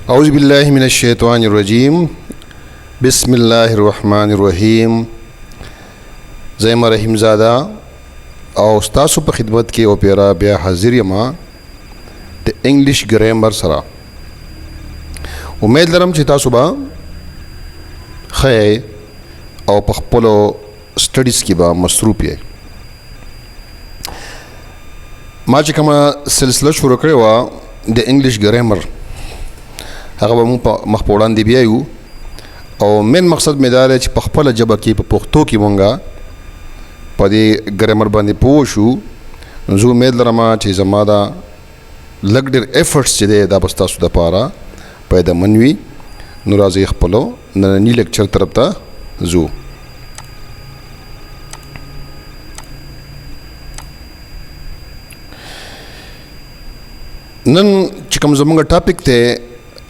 أعوذ بالله من الشيطان الرجيم بسم الله الرحمن الرحیم. زیم رحیم زاده او ستاسو په خدمت کې او پیرا بیا حاضر یم د انګلیش ګرامر سره. امید لرم چې تاسو به ښه او په خپلو سټډیز کې به مصروف یې. ما چې کومه سلسله شروع کړې وه د انګلیش ګرامر هغه به مونږ په مخ په وړاندې بیایو او من مقصد مې دا دی چې په خپله ژبه کې په پښتو کې مونږه په دې ګرامر باندې پوه شو. زه امید لرم چې زما دا لږ ډېر ایفرټس چې دی دا به ستاسو دپاره پیدامند وي. نو راځئ خپلو ننني لیکچر طرف ته ځو. نن چې کوم زموږ ټاپک دی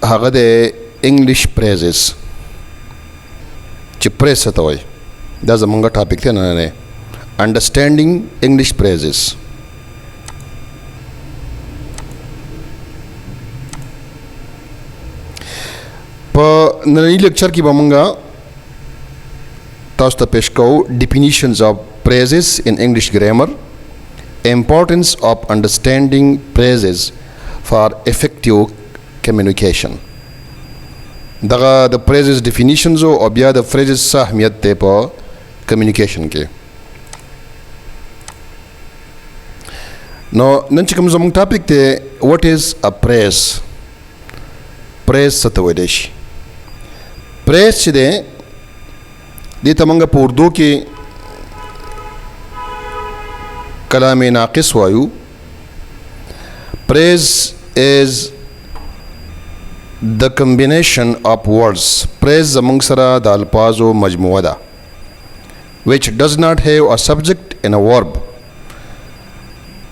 هغه د انګلیش پریزز چې پریز څه ته وایي دا زموږ ټاپک دی نننی. انډرسټینډینګ انګلیش پریزز. په ننني لیکچر کې به موږ تاسو ته پیش کوو ډیفینیشنز آف پریزز ان انګلیش ګرامر، امپورټنس آف انډرسټینډینګ پریزز فار افیکټیو کمیونیکیشن. دغه د پریزز ډیفینیشنز او بیا د فریزز څه اهمیت دی په کمیونیکیشن کې. نو نن چې کوم زموږ ټاپک دی واټ از ا پریز. پریز څه ته ویلی شي؟ پریز چې دی دې ته موږ په اردو کې کلام ناقص وایو. پریز is the combination of words. Praise زمونږ سره د الفاظو مجموعه ده which does not have a subject and a verb.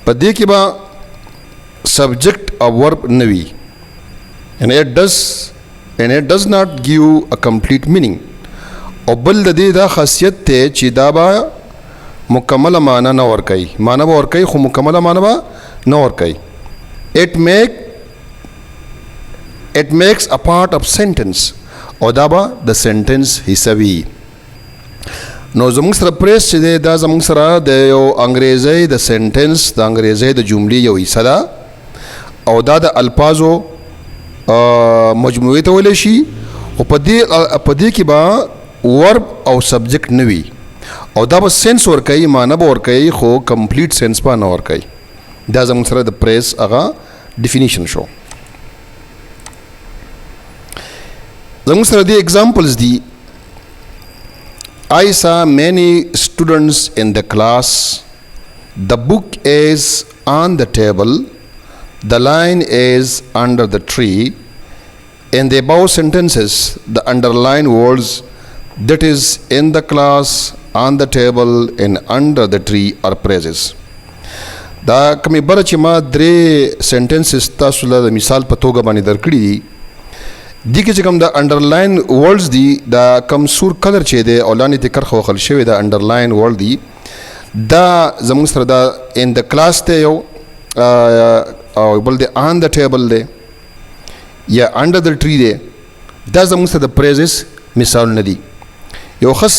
په دې کې به subject او verb نه وي and it does not give a complete meaning. او بل د دې دا خاصیت دی چې دا به مکمله معنا نه ورکوي. معنا به ورکوي خو مکمله معنا به نه ورکوي. It makes a part of sentence او دا به د سنټنس حصه وي. نو زموږ سره پریس چې دی دا زموږ سره د یو انګریزۍ د سنټنس د انګریزۍ د جملې یو حصه ده او دا د الفاظو مجموعې ته ویلی شي. او په دې کې به ورب او سبجیکټ نه وي او دا به سینس ورکوي، معنا به ورکوي خو کمپلیټ سینس به نه ورکوي. دا زموږ سره د پریس هغه ډیفینیشن شو. زموږ سره دی examples دي. I saw many students in the class. The book is on the table. The line is under the tree. In the above sentences, the underlined words that is in the class, on the table and under the tree are praises. دا کمی بره چې ما درې سنټنسز تاسو له د مثال په توګه باندې درکړي دي. دې کې چې کوم د انډرلاین ورډز دي دا کم سور کلر چې دی او لاندې ته کرښه وهل شوې ده انډرلاین ورډ دي. دا زموږ سره دا ان د کلاس دی یو او بل دی آن د ټیبل دی یا انډر د ټری دی. دا زموږ سره د پریزز مثالونه دي. یو خاص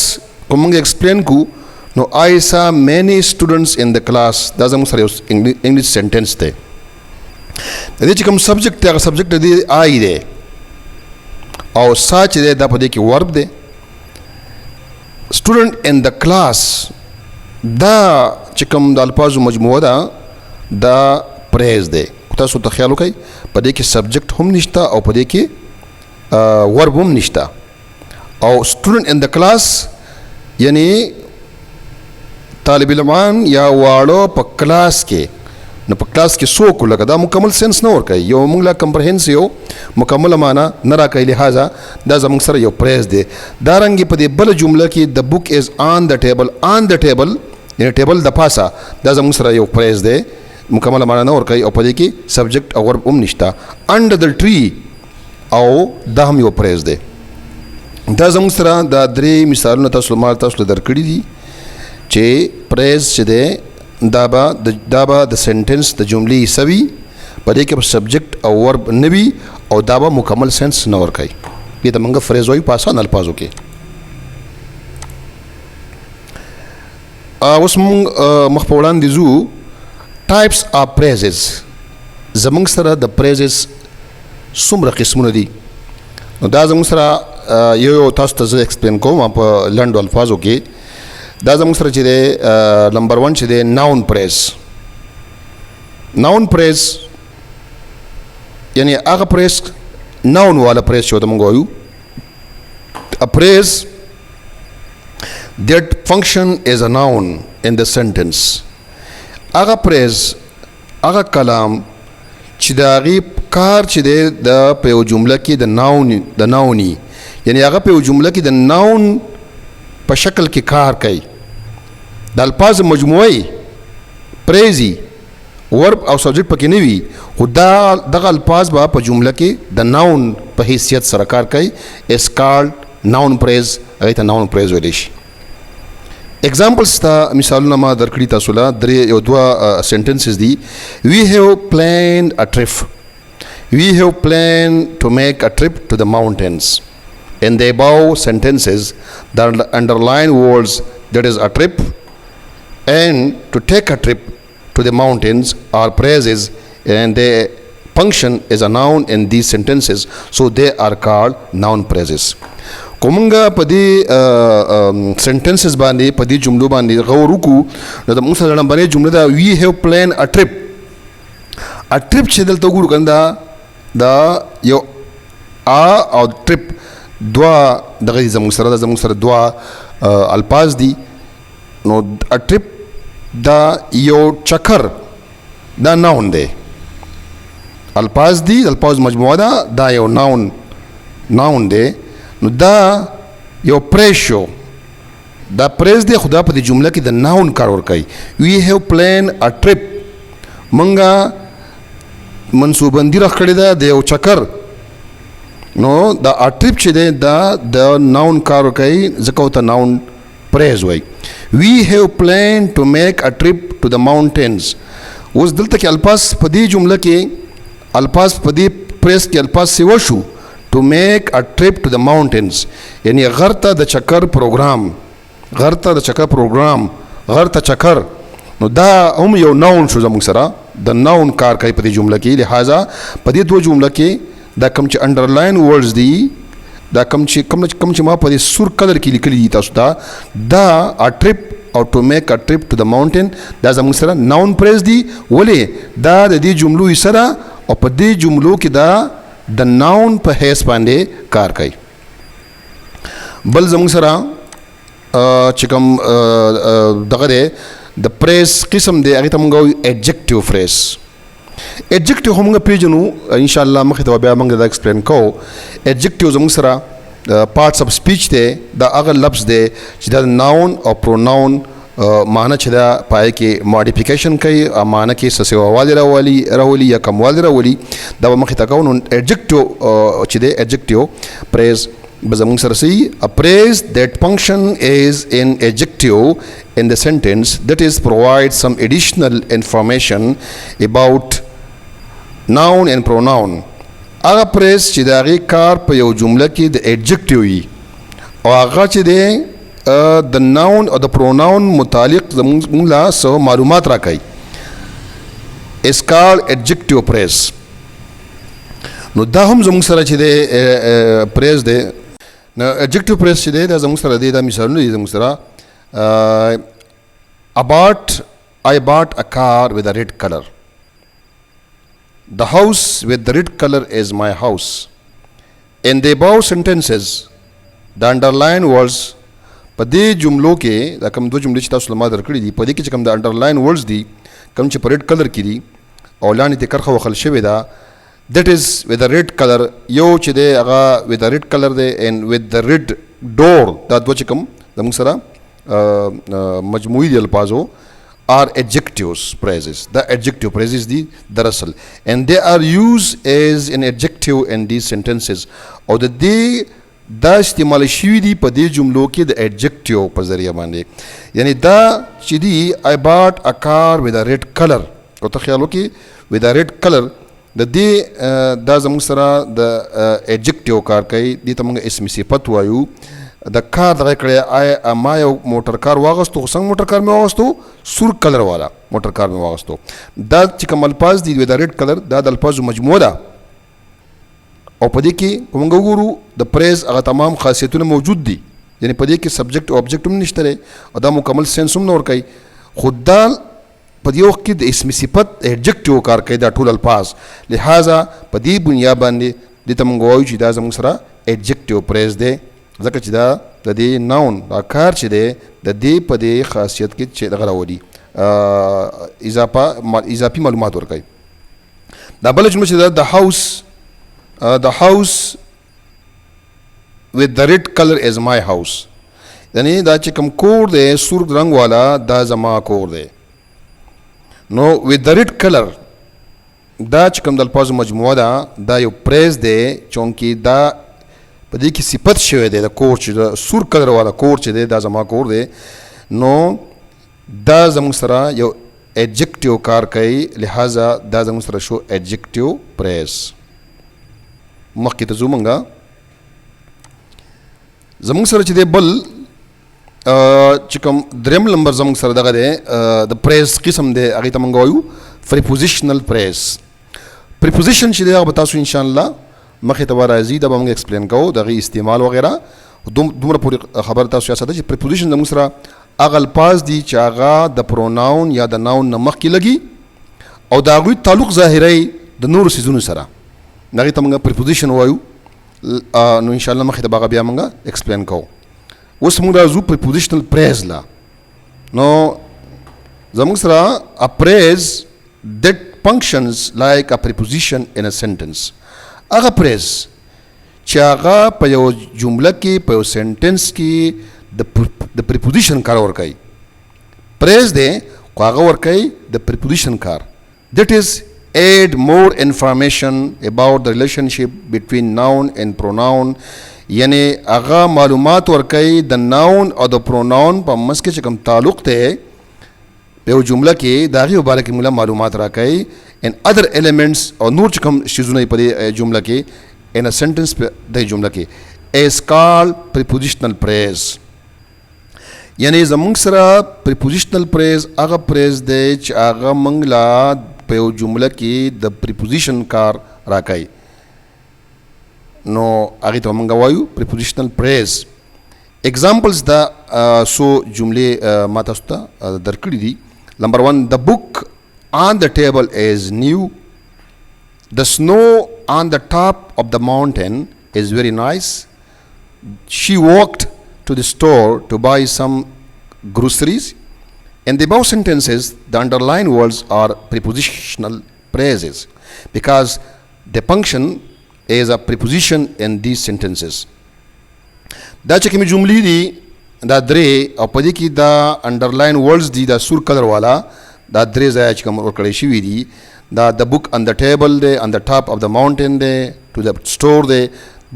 کوم موږ ایکسپلین کو نو I saw many students in the class دا زموږ سره یو انګلیش سنټنس دی. د دې چې کوم سبجیکټ دی هغه سبجیکټ دی آی دی او سا چې دی دا په دې کې ورب دی. student in the class دا چې کوم د الفاظو مجموعه ده دا پریز دی. تاسو ته خیال وکړئ په دې کې سبجیکټ هم نشته او په دې کې ورب هم نشته. او student in the class یعنی طالب علمان یا واړو په کلاس کې. نو په کلاس کې څوک لکه دا مکمل سینس نه ورکوي، یو موږ له کمپرهنسیو مکمله معنا نه راکوي. لہذا دا زموږ سره یو پریز دی. دارنګې په دې بله جمله کې د بک از آن د ټیبل، آن د ټیبل یعنی ټیبل د پاسه دا زموږ سره یو پریز دی، مکمله معنا نه ورکوي او په دې کې سبجیکټ او ورب هم نشته. انډر د ټری او دا هم یو پریز دی. دا زموږ سره دا درې مثالونه تاسو له درکړي دي چې پریز چې دی دا به د سنټنس د جملې حصه وي په دې کې به سبجیکټ او ورب نه وي او دا به مکمل سینس نه ورکوي. دې ته موږ فریز وایو په اسان الفاظو کې. اوس موږ مخ په وړاندې ځو. ټایپس آف پریزز. زموږ سره د پریزز څومره قسمونه دي؟ نو دا زموږ سره یو تاسو ته زه ایکسپلین کوم په لنډو الفاظو کې. دا زموږ سره چې دی نمبر 1 چې دی ناون پریز. ناون پریز یعنی هغه پریز ناون والا پریز چې ورته موږ وایو. A praise that function as a noun in the sentence. هغه پریز هغه کلام چې د هغې کار چې دی د په یو جمله کې د ناوني یعنی هغه په یو جمله کې د ناون په شکل کې کار کوي. د الفاظ مجموعي پریزي ورب او سبجیکټ پکې نه وي خو دغه الفاظ به په جمله کې د ناون په حیثیت سره کار کوي. اس کالډ ناون پریز. هغې ته ناون پریز ویلی شي. اگزامپلز ته مثالونه ما درکړي تاسو له یو دوه سنټنسز دي. وی هیو پلانډ ا ټریپ. We have planned to make a trip to the mountains. In the above sentences, the underlined words that is a trip and to take a trip to the mountains are phrases and they function as a noun in these sentences, so they are called noun phrases. کومنګه په دې سنټنسز باندې په دې جملو باندې غور وکړو نو د موږ سره لومړنۍ جمله ده we have planned a trip. a trip چې دلته وګورو کنده دا یو او ټریپ دوه دغه زموږ سره دوه الفاظ دي. نو ټریپ دا یو چکر دا ناون دی. الفاظ دي الفاظ مجموعه ده دا یو ناون دی. نو دا یو پریز شو دا پریز دی خو دا په دې جمله کې د ناون کار ورکوي. وی هیو پلان ا ټریپ منګه منصوبندی رخ کړی ده د یو چکر. نو دا ټریپ چې دی دا د ناون کار ورکوي ځکه ورته ناون پریز وایي. وی هیو پلان ټو میک ا ټریپ ټو د ماونټینز. اوس دلته کې الفاظ په دې جمله کې الفاظ په دې پریز کې الفاظ سیوا شو ټو میک ا ټریپ ټو د ماونټینز یعنی غر ته د چکر پروګرام غر ته چکر. نو دا هم یو ناون شو زموږ سره د ناون کار کوي په دې جمله کې. لہذا په دې دوه جمله کې دا کوم چې انډرلاین ورډز دي دا کوم چې ما په دې سور کلر کې لیکلي دي تاسو ته دا ا ټریپ او ټو میک ا ټریپ ټو د ماونټین دا زموږ سره ناون پریز دي. ولې دا د دې جملو سره او په دې جملو کې دا د ناون په حیث باندې کار کوي. بل زموږ سره چې کوم دغه دی د پریز قسم دی هغې ته موږ وایو ایڈجکټیو فریز. ایڈجکټیو خو موږ پیژنو انشاءالله مخکې ته بیا موږ دا ایکسپلین کوو. ایڈجکټیو زموږ سره پارټس اف سپیچ دی دا هغه لفظ دی چې دا ناون او پروناون معنی چې دا پای کې ماډیفیکیشن کوي معنی کې څه سیواوالی راولي یا کموالی راولي دا به مخکې ته کوو. نو ایڈجکټیو چې دی ایڈجکټیو پریز به زموږ سره سي. a praise that function is an adjective in the sentence that is provide some additional information about noun and pronoun. هغه پریز چې د هغې کار په یو جمله کې د ایڈجکټیو وي او هغه چې دی د ناون او د پروناون متعلق زموږ له څه معلومات راکوي. is called adjective praise. نو دا هم زموږ سره چې دی پریز دی. نو ایڈجکټیو پریز چې دی دا زموږ سره دی دا مثالونه دي زموږ سره. I bought a car with a red color. The house with the red color is my house. In the above sentences, the underlined words په دې جملو کې دا کوم دوه جملې چې تاسو له ما درکړي دي په دې کې چې کوم د انډرلاین ورډز دي کوم چې په ریډ کلر کې دي او لاندې ته کرښه وهل شوې ده that is with the red color. یو چې دی هغه with the red color دی and with the red door دا دوه چې کوم زموږ سره مجموعي دي الفاظو are adjectives phrases. The adjective phrases دي دراصل and they are used as an adjective in these sentences او د دې دا استعمال شوي دي په دې جملو کې د ایڈجکټیو په ذریعه باندې. یعنی دا چې دي I bought a car with a red color او ته خیال وکړې with a red color د دې دا زموږ سره د ایجکټیو کار کوي، دې ته موږ اسم صفت وایو. د کار دغه کړی ما یو موټر کار واغستو، خو څنګه موټر کار مې واغستو؟ سور کلر والا موټر کار مې واغستو. دا چې کوم الفاظ دي د ریډ کلر دا د الفاظو مجموعه ده، او په دې کې کوم وګورو د پریز هغه تمام خاصیتونه موجود دي، یعنی په دې کې سبجیکټ او آبجیکټ هم نشته لري او دا مکمل سینس هم نه ورکوي. خو دا په دې وخت کې د اسم صفت ایڈجکټیو کار کوي دا ټول الفاظ، لہذا په دې بنیا باندې دې ته موږ وایو چې دا زموږ سره ایڈجکټیو پریز دی، ځکه چې دا د دې ناون دا کار چې دی د دې په دې خاصیت کې چې دغه راولي اضافي معلومات ورکوي. دا بله جمله چې ده the house with the red color is my house، یعنی دا چې کوم کور دی سور رنگ والا دا زما کور دی. نو with the red color دا چې کوم د الفاظو مجموعه ده دا یو پریز دی، چونکې دا په دې کې صفت شوی دی د کور چې د سور کلر والا کور چې دی دا زما کور دی. نو دا زموږ سره یو ایڈجکټیو کار کوي، لہذا دا زموږ سره شو ایڈجکټیو پریز. مخکې ته ځو مونږه زموږ سره چې دی بل چې کوم دریم نمبر زموږ سره دغه دی د پریز قسم دی، هغې ته مونږ وایو پریپوزیشنل پریز. پریپوزیشن چې دی هغه به تاسو انشاءالله مخې ته به راځي، دا به موږ ایکسپلین کوو د هغې استعمال وغیره. دومره پورې خبر تاسو یاد ساته چې پریپوزیشن زموږ سره هغه الفاظ دي چې هغه د پروناون یا د ناون نه مخکې لګي او د هغوی تعلق ظاهروي د نورو څیزونو سره، هغې ته موږ پریپوزیشن وایو. نو انشاءالله مخې ته به هغه بیا موږ ایکسپلین کوو. اوس موږ راځو پریپوزیشنل پریز لا. نو زموږ سره a phrase that functions like a preposition in a sentence، هغه پریز چې هغه په یو جمله کې په یو سنټنس کې د پریپوزیشن کار ورکوي. پریز دی خو هغه ورکوي د پریپوزیشن کار. that is add more information about the relationship between noun and pronoun، یعنی هغه معلومات ورکوي د ناون او د پروناون په منځ کې چې کوم تعلق دی په یو جمله کې د هغې په باره کې موږ معلومات راکوي. and other elements او نور چې کوم شیزونه په دې جمله کې in a sentence په دې جمله کې is called prepositional phrase. یعنی زموږ سره prepositional phrase هغه پریز دی چې هغه موږ لا په یو جمله کې د preposition کار راکوي. نو هغې ته موږ وایو prepositional phrase. examples دا څو جملې ما تاسو ته درکړي دي. number 1 the book on the table is new، the snow on the top of the mountain is very nice، she walked to the store to buy some groceries. In the above sentences the underlined words are prepositional phrases because the function is a preposition in these sentences. دا چې کومې جملې دي دا درې او په دې کې دا انډرلاین ورډز دي دا سور کلر والا دا درې ځایه چې کوم ورکړی شوي دي دا د بک on the table دی on the top of the mountain دی to the store دی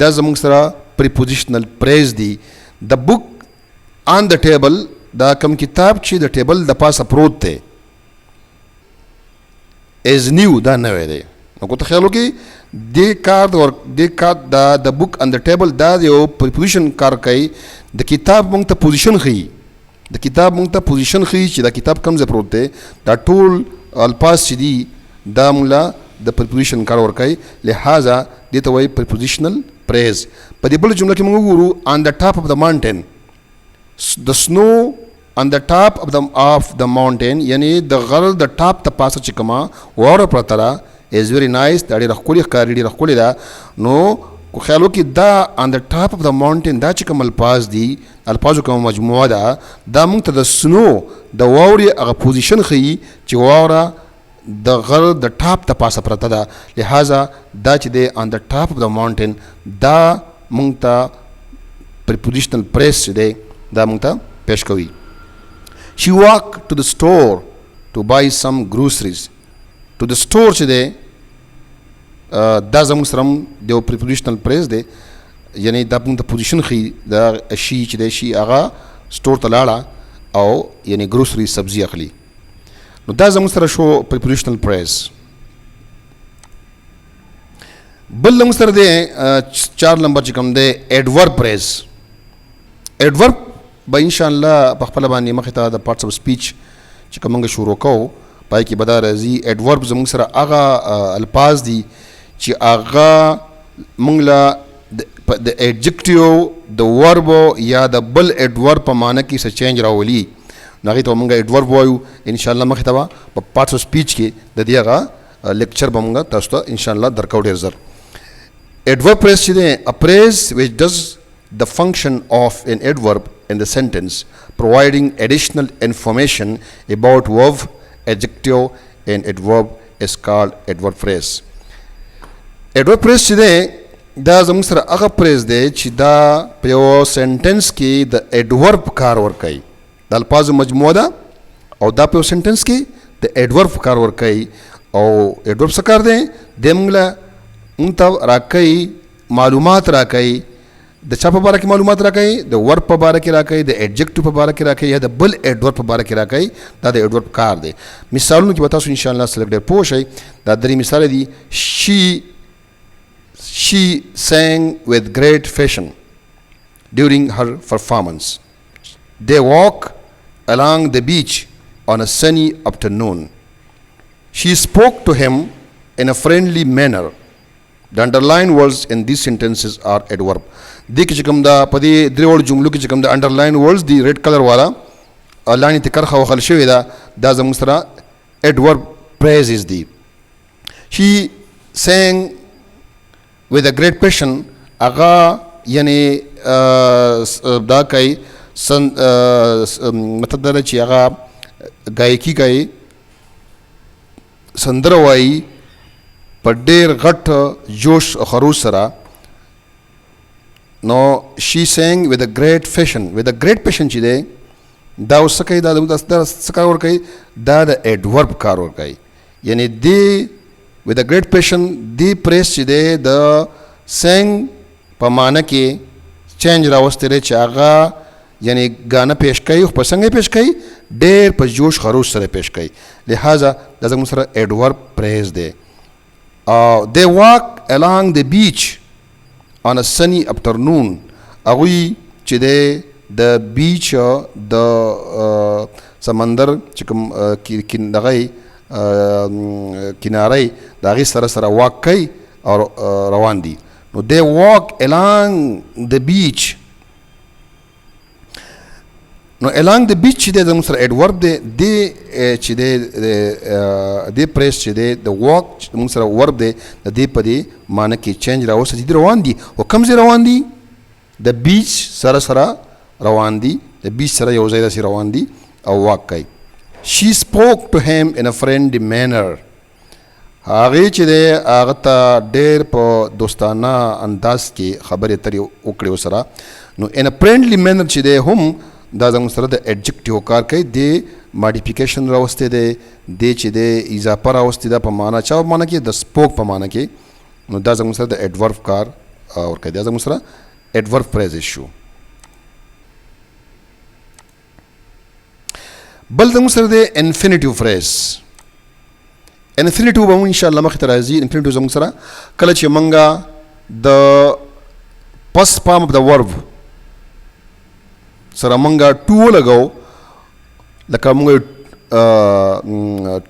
دا زموږ سره prepositional phrase دي. the book on the table دا کوم کتاب چې د ټیبل د پاسه پروت دی is new دا نوی دی. نو کو ته خیال وکړي دې کار دا د بک on the table دا یو preposition کار کوي. د کتاب موږ ته پوزیشن ښیي، د کتاب موږ ته پوزیشن ښیي چې دا کتاب کوم ځای پروت دی. دا ټول الفاظ چې دي دا موږ له د preposition کار ورکوي، لہذا دې ته وایي prepositional phrase. په دې بله جمله کې موږ وګورو on the top of the mountain، the snow on the top of the mountain یعنی د غر د ټاپ ته پاسه چې کومه واوره پرته ده is very nice، دا ډېره ښکلې ښکاري، ډېره ښکلې ده. نو خیال وکړي دا on the top of the mountain دا چې کوم الفاظ دي الفاظو کومه مجموعه ده دا موږ ته د سنو د واورې هغه پوزیشن ښیي چې واوره د غر د ټاپ ته پاسه پرته ده، لہذا دا چې دی on the top of the mountain دا موږ ته prepositional phrase چې دی دا موږ ته پیش کوي. she walked to the store to buy some groceries. to the store چې دی دا زموږ سره د prepositional phrase دی، یعنی دا موږ ته پوزیشن ښیي. دا شي چې دی شي هغه سټور ته لاړه او یعنی ګروسري سبزي اخلي. نو دا زموږ سره شو prepositional phrase. بل موږ سره دی 4 نمبر چې کوم دی ایڈورب پریز. ایڈورب به ان شاء الله په خپل باندې مخې ته د پارټس اف سپیچ چې کوم موږ شروع کوو پای کې به دا راځي. ایڈورب زموږ سره هغه الفاظ دي چې هغه موږ له د ایڈجکټیو د ورب یا د بل ایڈورب په معنی کې څه چینج راولي نو هغې ته به موږ ایڈورب وایو. انشاءالله مخې ته به په پارټس اف سپیچ کې د دې هغه لیکچر به موږ تاسو ته انشاءالله درکوو ډېر زر. Adverb phrase چې دی a phrase which does the function of an adverb in the sentence providing additional information about verb, adjective and adverb is called adverb phrase. Adverb phrase چې دی دا زموږ سره هغه phrase دی چې دا په یو سنټنس کې د adverb کار ورکوي. د الفاظو مجموعه ده او دا په یو سنټنس کې د adverb کار ورکوي او adverb څه کار دی دی موږ له موږ ته راکوي معلومات راکوي د چا په باره کې معلومات راکوي د ورب په باره کې راکوي د ایڈجکټیو په باره کې راکوي یا د بل ایڈورب په باره کې راکوي. دا د ایڈورب کار دی. مثالونو کې به تاسو انشاءالله سره ډېر پوه شئ. دا 3 مثال دي. she sang with great passion during her performance. They walk along the beach on a sunny afternoon. She spoke to him in a friendly manner. The underlined words in these sentences are adverb. دې کې چې کوم دا په دې درې وړو جملو کې چې کوم دا underlined words دی ریډ کلر والا لاندې ته کرښه وهل شوې ده دا زموږ سره adverb phrases دي. She sang with a great passion هغه یعنی دا کوي مطلب دا چې هغه ګایکي کوي سندره وایي په ډېر غټ جوش او خروش سره. نو she sang with a great passion. with a great passion چې دی دا اوس څه کوي دا څه کار ورکوي دا د ایڈورب کار ورکوي. یعنی دی with a great passion دی پریس چې دی د sang په معنی کې چینج راوستی دی چې هغه یعنی ګانه پیش کوي خو په څنګه پیش کوي ډېر په جوش خروش سره پیش کوي. لہذا دا زموږ سره ایڈورب پریز دی. They walk along the beach on a sunny afternoon. هغوی چې دی د بیچ د سمندر چې کوم دغه کنارې د هغې سره سره واک کوي او روان دي. نو they walk along the beach. نو along the beach چې دی زموږ سره ایڈورب دی. دی چې دی دی پریس چې دی د واک زموږ سره ورب دی د دې په دې معنی کې چینج راوسته چې دی روان دي. او کوم ځای روان دي د بیچ سره سره روان دي د بیچ سره یو ځای داسې روان دي او واک کوي. She spoke to him in a friendly manner. هغې چې دی هغه ته ډېر په دوستانه انداز کې خبرې اترې وکړې ورسره. نو in a friendly manner چې دی هم دا زموږ سره د ایڈجکټیو کار کوي. دی ماډیفیکیشن راوستی دی دی چې دی اضافه راوستی ده په معنی چا په معنی کې د سپوک په معنی کې. نو دا زموږ سره د ایڈورب کار ورکوي. دا زموږ سره ایڈورب پریزز شو. بل زموږ سره دی انفینیټیو فریز. انفینیټیو به مو انشاءالله مخې ته راځي. انفینیټیو زموږ سره کله چې موږ د پس فارم اف د ورب سره موږ ټو ولګو لکه موږ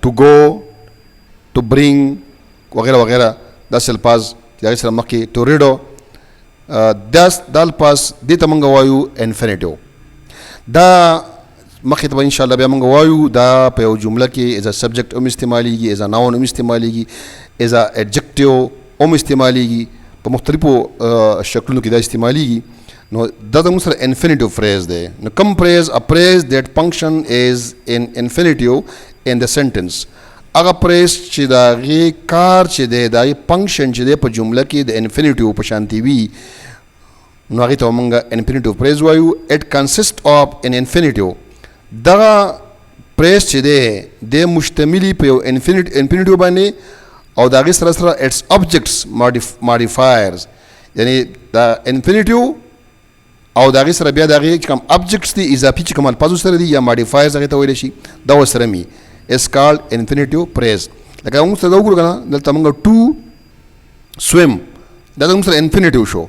ټو گو ټو برینګ وغیره وغیره داسې الفاظ چې هغې سره مخکې ټو ریډو دا الفاظ دې ته موږ وایو انفینیټیو. دا مخکې ته به انشاءالله بیا موږ وایو دا په یو جمله کې ایز ا سبجیکټ هم استعمالیږي ایز ا ناون هم استعمالیږي ایز ا ایڈجکټیو هم استعمالیږي په مختلفو شکلونو کې دا استعمالیږي. نو دا زموږ سره انفینیټیو فریز دی. نو کوم پریز ا پریز دیٹ فنکشن از ان انفینیټیو ان د سنټنس. هغه پریز چې د هغې کار چې دی د هغې فنکشن چې دی په جمله کې د انفینیټیو په شانتې وي نو هغې ته به موږ انفینیټیو پریز وایو. اټ کنسسټ اف ان انفینیټیو. دغه پریز چې دی د مشتملي په یو انفینیټیو باندې او د هغې سره سره اټس آبجیکټس ماډیفایرز. یعنی د انفینیټیو او د هغې سره بیا د هغې چې کوم آبجیکټس دي اضافي چې کوم الفاظو سره دي یا ماډیفایرز هغې ته ویلی شي دا ورسره مي is called infinitive phrase. لکه موږ سره دا وګورو که نه دلته موږ to swim دا زموږ سره انفینیټیو شو.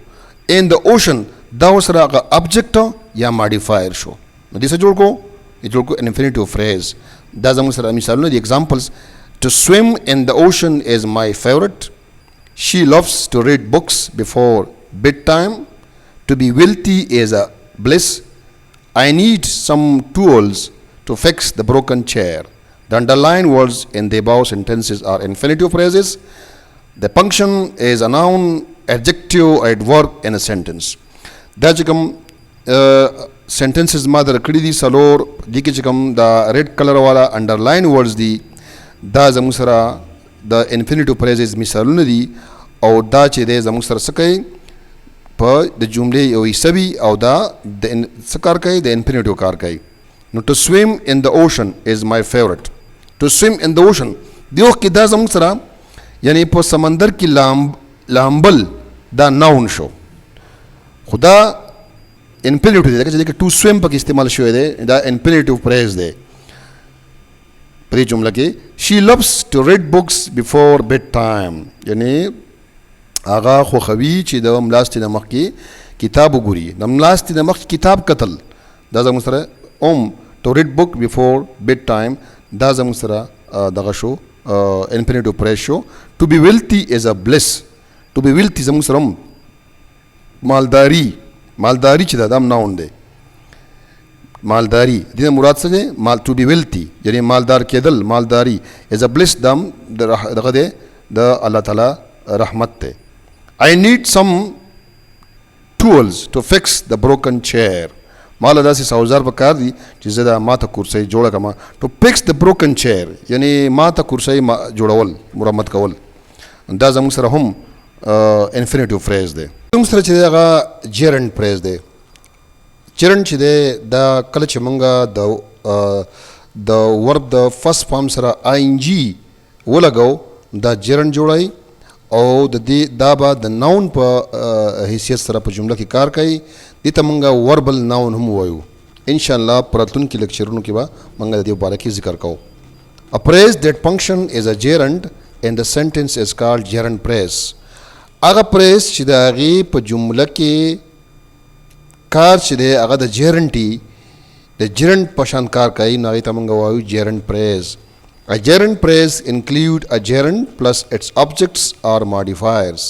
ان د اوشن دا سره هغه object یا modifier شو. نو دې څه جوړ کو؟ جوړ کو انفینیټیو فریز. دا زموږ سره مثالونه دي examples. To swim in the ocean is my favorite. She loves to read books before bedtime. To be wealthy is a bliss. I need some tools to fix the broken chair. The underlined words in the above sentences are infinitive phrases. The function is a noun, adjective, or adverb in a sentence. دا چې کوم sentences ما در کړي دي څلور، دي کې چې کوم دا red color والا underline words دي دا زموږ سره د infinitive phrases مثالونه دي، او دا چې دی زموږ سره څه کوي په د جملې یو حصه وي او دا د څه کار کوي؟ د infinitive کار کوي. نو to swim in the ocean is my favorite. To swim in the ocean دی وخت کې دا زموږ سره یعنی په سمندر کې لامبل دا ناون شو، خدا infinitive دی چې to swim پکې استعمال شوی دی، دا infinitive phrase دی په دې جمله کې. She loves to read books before bedtime یعنی هغه خوښوي چې د ملاستې نه مخکې کتاب وګوري. د ملاستې نه مخکې کتاب کتل دا زموږ سره to read book before bedtime دا زموږ سره دغه شو infinitive phrase شو. To be wealthy is a bliss. To be wealthy زموږ سره مالداري چې دا هم ناون دی. مالداری دې مراد څه دی؟ مال to be wealthy یعنی مالدار کېدل، مالداری is a bliss دم دغه دی د الله تعالی رحمت دی. I need some tools to fix the broken chair. مالا داسې اوزار پکار دي چې زه دا ماته کرسۍ جوړه کړم. To fix the broken chair یعنی ماته کرسۍ جوړول، مرمت کول. دا زموږ سره هم infinitive phrase دی. زموږ سره چې دی هغه gerund phrase دی. gerund چې دی دا کله چې مونږ د ورب د فرست فارم سره ing ولګو دا gerund جوړای، او د دې دا به د ناون په حیثیت سره په جمله کې کار کوي. دې ته مونږ وربل ناون هم وایو. ان شاء الله پراتونکو لیکچرونو کې به مونږ د دې باره کې ذکر کوو. A phrase that function is a gerund in the sentence is called gerund phrase. هغه phrase چې د هغې په جمله کې کار چې دی هغه د gerund د gerund په شان کار کوي، نو هغې ته مونږ وایو gerund phrase. A gerund phrase include a gerund plus its objects or modifiers.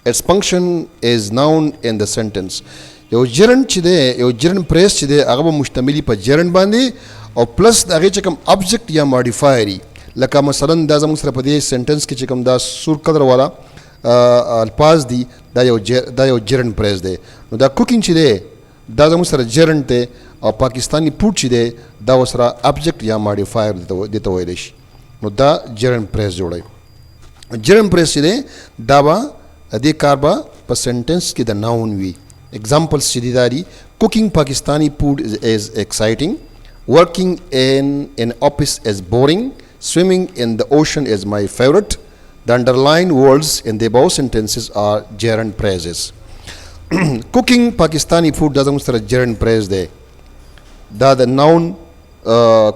Its function is noun in the sentence. یو gerund چې دی یو gerund phrase چې دی هغه به مشتملي په gerund باندې او پلس د هغې چې کوم object یا modifier لکه مثلا دا زموږ سره په دې سنټنس کې چې کوم دا سور قدر والا الفاظ دي دا یو gerund phrase دی. نو دا cooking چې دی دا زموږ سره gerund دی، او پاکستانی فوډ چې دی دا ورسره object یا modifier دې ته ویلی شي. نو دا gerund phrase جوړوي. gerund phrase چې دی دا به دې کار به په سنټنس کې د ناون وي. examples چې دي دا دي cooking Pakistani food is exciting, working in an office is boring, swimming in the ocean is my favorite. The underlined words in the above sentences are gerund phrases. Cooking Pakistani food دا زموږ سره gerund phrase دی. دا د noun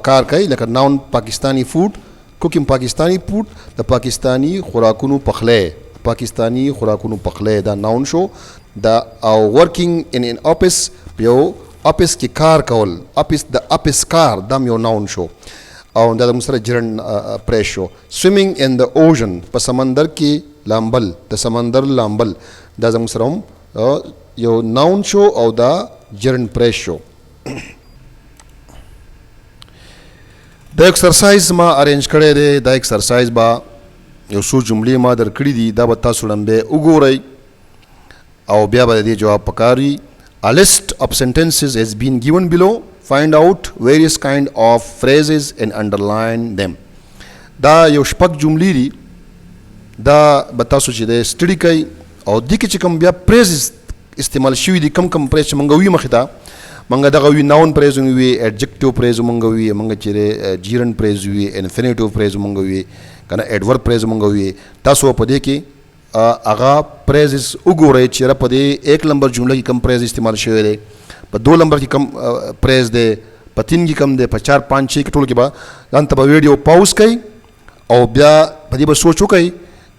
کار کوي، لکه noun Pakistani food. Cooking Pakistani food د پاکستانی خوراکونو پخلی، پاکستانی خوراکونو پخلی دا noun شو. دا او working in an office یو office کې کار کول، office د office کار دا یو noun شو، او دا د موږ سره gerund phrase شو. Swimming in the ocean په سمندر کې لامبل، د سمندر لامبل دا زموږ سره هم یو noun شو او دا gerund phrase شو. دا ایکسرسایز ما ارینج کړی دی. دا ایکسرسایز با یو څو جملې ما در کړي دي، دا به تاسو لمبې وګورئ او بیا به د دې جواب پکار وي. A list of sentences has been given below. Find out various kind of phrases and underline them. دا یو شپږ جملې دي، دا به تاسو چې دی سټډي کوئ او دې کې چې کوم بیا phrases استعمال شوي دي، کم phrase چې مونږ وي مخې ته مونږ دغه وي noun phrase وي، adjective phrase مونږ وي، مونږ چې دی gerund phrase وي، infinitive phrase مونږ وي که نه adverb phrase مونږ وي. تاسو په دې کې هغه phrases وګورئ چې په دې 1 نمبر جمله کې کم phrase استعمال شوی دی، په 2 نمبر کې کم phrase دی، په 3 کې کم دی، په 4 5 6 کې ټول کې به ځان ته به ویډیو پاوز کوئ او بیا په دې به سوچ وکئ،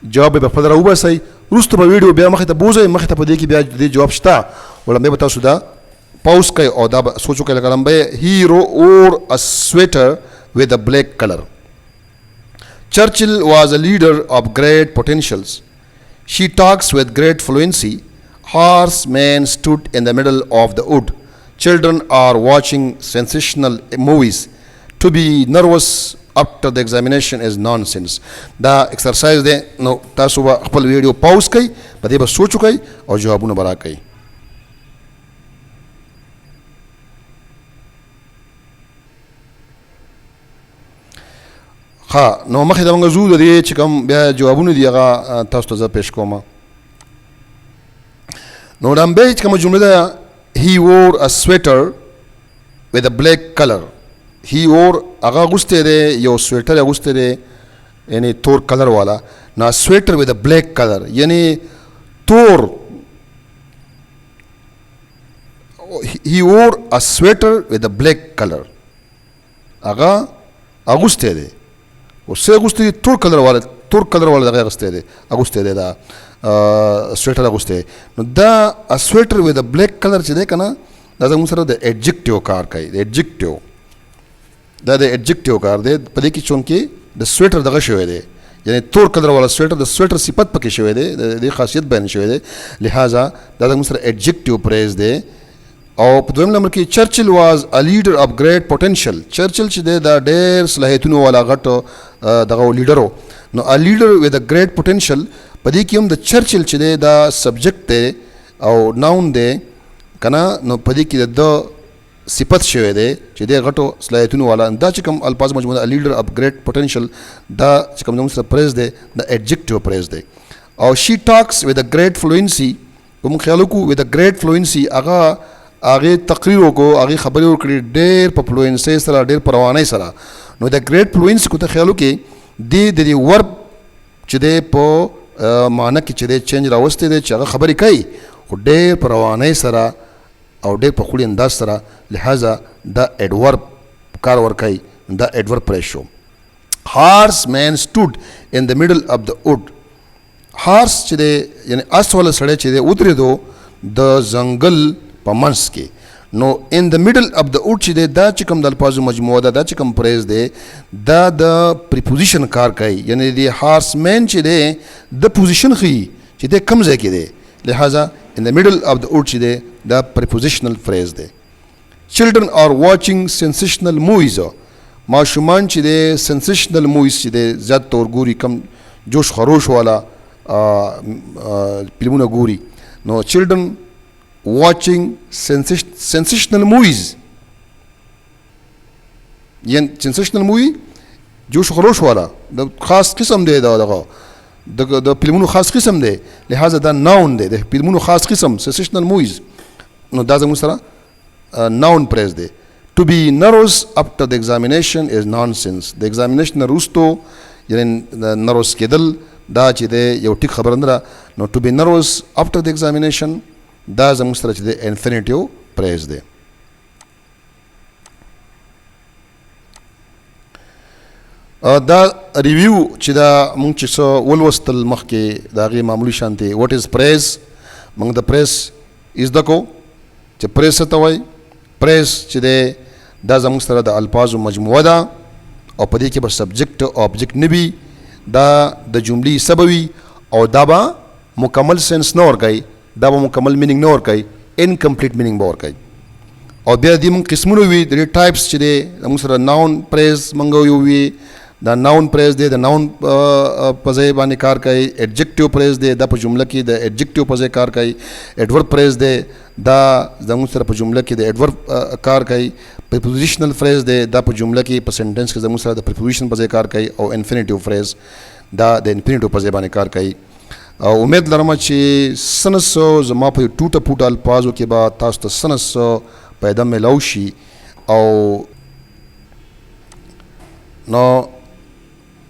جواب به خپل راوباسئ وروسته به ویډیو بیا مخې ته بوځئ مخې ته په دې کې بیا د جواب شته ولمبیا به تاسو دا پاوز کوئ او دا به سوچ وکړئ لکه لمبی he wore a sweater with a black color. Churchill was a leader of great potentials. She talks with great fluency. Horsemen stood in the middle of the wood. Children are watching sensational movies. To be nervous after the examination is nonsense. دا exercise دی نو تاسو به خپل ویډیو پاوز کړئ په دې به سوچ وکړئ او جوابونه به راکړئ. ها نو مخې ته موږ ځو د دې چې کوم بیا جوابونه دي هغه تاسو ته زه پیش کوم. نو لمبی چې کومه جمله ده he wore a sweater with a black color. he wore هغه اغوستی دی یو سویټر اغوستی دی یعنی تور کلر والا. نا sweater with a black color یعنی تور. he wore a sweater with a black color هغه اغوستی دی وسه اغوستی تور کلر والا دغه اغوستی دی دا سویټر اغوستی. نو دا سویټر وذ بلیک کلر چې دی که نه دا زموږ سره د ایڈجکټیو کار کوي. د ایڈجکټیو دا د ایڈجکټیو کار دی په دې کې چونکې د سویټر دغه شوی دی یعنی تور کلر والا سویټر د سویټر صفت پکې شوی دی د دې خاصیت بیان شوی دی لہذا دا زموږ سره ایڈجکټیو پریز دی. او په دویم نمبر کې چرچل واز ا لیډر اف ګریټ پوټینشل. چرچل چې دی دا ډېر صلاحیتونو والا غټ دغه لیډر و. نو ا لیډر وذ ا ګریټ پوټینشل په دې کې هم د چرچل چې دی دا سبجیکټ دی او ناون دی که نه نو په دې کې د صفت شوی دی چې دی غټو صلاحیتونو والا. دا چې کوم الفاظ مجموعه ا لیډر اف ګریټ پوټینشل دا چې کوم زموږ سره پریز دی د ایڈجکټیو پریز دی. او شي ټاکس وذ ا ګریټ فلوینسي په موږ خیال وکړو وذ ا ګریټ فلوینسي هغه تقریر وکړو هغې خبرې وکړې ډېر په فلوینسۍ سره ډېر په روانۍ سره. نو د ګریټ فلوینسي کو ته خیال وکړې دی د دې ورب چې دی په معنی کې چې دی چینج راوستی دی چې هغه خبرې کوي خو ډېر په روانۍ سره او ډېر په خوړي انداز سره لہذا دا ایډورب کار ورکوي دا ایډورب پریس شو. هارس مین سټوډ ان د میډل اف د ووډ. هارس چې دی یعنی اس والا سړی چې دی ودرېدو د ځنګل په منځ کې. نو ان د میډل اف د ووډ چې دی دا چې کوم د الفاظو مجموعه ده دا چې کوم پریز دی دا د پریپوزیشن کار کوي یعنی د هارس مین چې دی د پوزیشن ښیي چې دی کوم ځای کې دی لہذا ان د میډل اف د ووډ چې دی دا پریپوزیشنل فریز دی. چلډرن آر واچینګ سینسیشنل موویز. ماشومان چې دی سینسیشنل موویز چې دی زیات طور ګوري کم جوش خروش والا فلمونه ګوري. نو چلډرن watching sensational movies یعنی sensational movie جوش خروش والا د خاص قسم دی دغه د فلمونو خاص قسم دی لہذا دا ناون دی د فلمونو خاص قسم sensational movies. نو دا زموږ سره ناون پریز دی. to be nervous after the examination is nonsense. د examination نه وروستو یعنی نروس کېدل دا چې دی یو ټیک خبره نه ده. نو to be nervous after the examination دا زموږ سره چې دی انفینیټیو پریز دی. دا ریویو چې دا مونږ چې څه ولوستل مخکې د هغې معمولي شانتې وټ از پریز مونږ د پریز زده کو چې پریز څه ته وایي. پریز چې دی دا زموږ سره د الفاظو مجموعه ده او په دې کې به سبجیکټ او ابجیکټ نه وي دا د جملې حصه به وي او دا به مکمل سینس نه ورکوي دا به مکمل میننګ نه ورکوي انکمپلیټ میننګ به ورکوي. او بیا دې مونږ قسمونه وي د دې ټایپس چې دی زموږ سره ناون پریز مونږ یو وي دا ناون پریز دی د ناون په ځای باندې کار کوي. ایڈجکټیو پریز دی دا په جمله کې د ایڈجکټیو په ځای کار کوي. ایډورب پریز دی دا زموږ سره په جمله کې د ایډورب کار کوي. پریپوزیشنل فریز دی دا په جمله کې په سنټنس کې زموږ سره د پریپوزیشن په ځای کار کوي. او انفینیټیو فریز دا د انفینیټیو په ځای باندې کار کوي. او امید لرم چې سنسو زما په ټوټه پوټه الفاظو کې به تاسو ته سنسو پیدا میلاو شي. او نو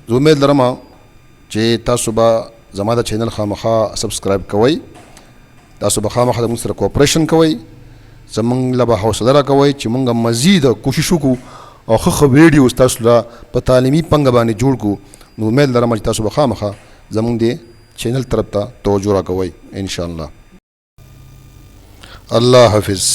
زه امید لرم چې تاسو به زما د چینل خامخا سبسکرایب کوئ. تاسو به خامخا زموږ سره کوپریشن کوئ. زموږ له به حوصله راکوئ چې موږ مزید کوشش وکړو او ښه ویډیوز تاسو له په تعلیمي پنګه باندې جوړ کړو. نو امید لرم چې تاسو به خامخا زموږ د चैनल तरफ ता तवज्जो राखोई इंशाअल्लाह। अल्लाह हाफिज़।